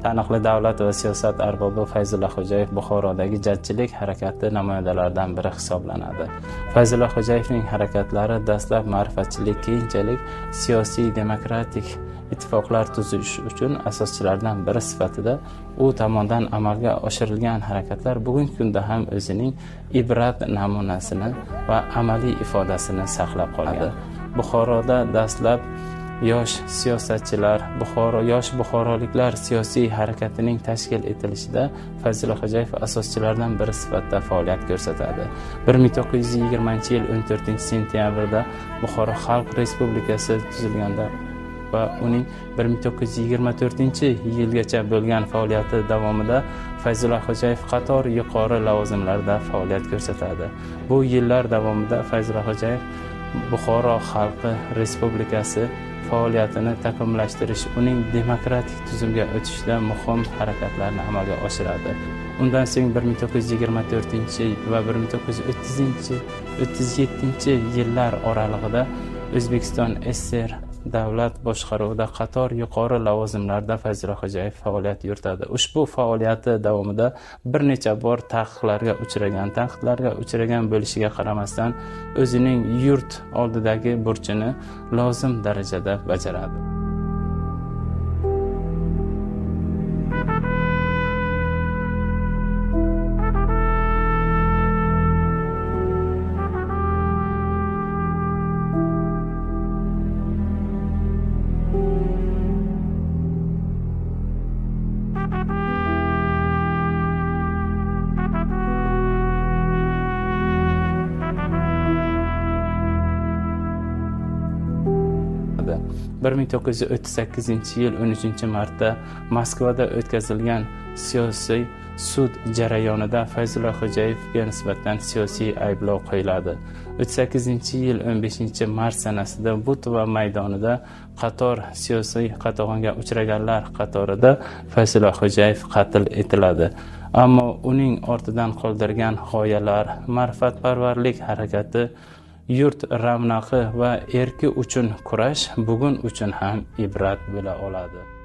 Taniqli davlat va siyosat arbobi Fayzulla Xo'jayev Buxorodagi jajjilik harakati namoyandalaridan biri hisoblanadi. Fayzulla Xo'jayevning harakatlari dastlab ma'rifatchilik, keyinchalik siyosiy demokratik ittifoqlar tuzish uchun asoschilardan biri sifatida u tomonidan amalga oshirilgan harakatlar bugungi kunda ham o'zining ibrat namunasini va amaliy ifodasini saqlab qolgan. Buxoroda dastlab yosh siyosatchilar, yosh buxoroliklar siyosiy harakatining tashkil etilishida Fayzulla Xo'jayev asoschilardan biri sifatida faoliyat ko'rsatadi. 1920-yil 14-sentyabrda Buxoro Xalq Respublikasi tuzilganda va uning 1924-yilgacha bo'lgan faoliyati davomida Fayzulla Xo'jayev qator yuqori lavozimlarda faoliyat ko'rsatadi. Bu yillar davomida Fayzulla Xo'jayev Buxoro Xalq Respublikasi faoliyatini takomillashtirish, uning demokratik tuzumga o'tishda muhim harakatlarni amalga oshiradi. Undan so'ng 1924 va 1937-yillar oralig'ida O'zbekiston SSR davlat boshqaruvida qator yuqori lavozimlarda Fayzulla Xo'jayev faoliyat yuritadi. Ushbu faoliyati davomida bir necha bor tanqidlarga uchragan bo'lishiga qaramasdan o'zining yurt oldidagi burchini lozim darajada bajaradi. Yil 1938-yil 13-martda Moskvada o'tkazilgan siyosiy sud jarayonida Fayzulla Xo'jayevga nisbatan siyosiy ayblov qo'yiladi. 38-yil 15-mart sanasida Butva maydonida qator siyosiy qatag'onga uchraganlar qatorida Fayzulla Xo'jayev qatl etiladi. Ammo uning ortidan qoldirgan g'oyalar, ma'rifatparvarlik harakati, yurt ravnaqi va erki uchun kurash bugun uchun ham ibrat bo'la oladi.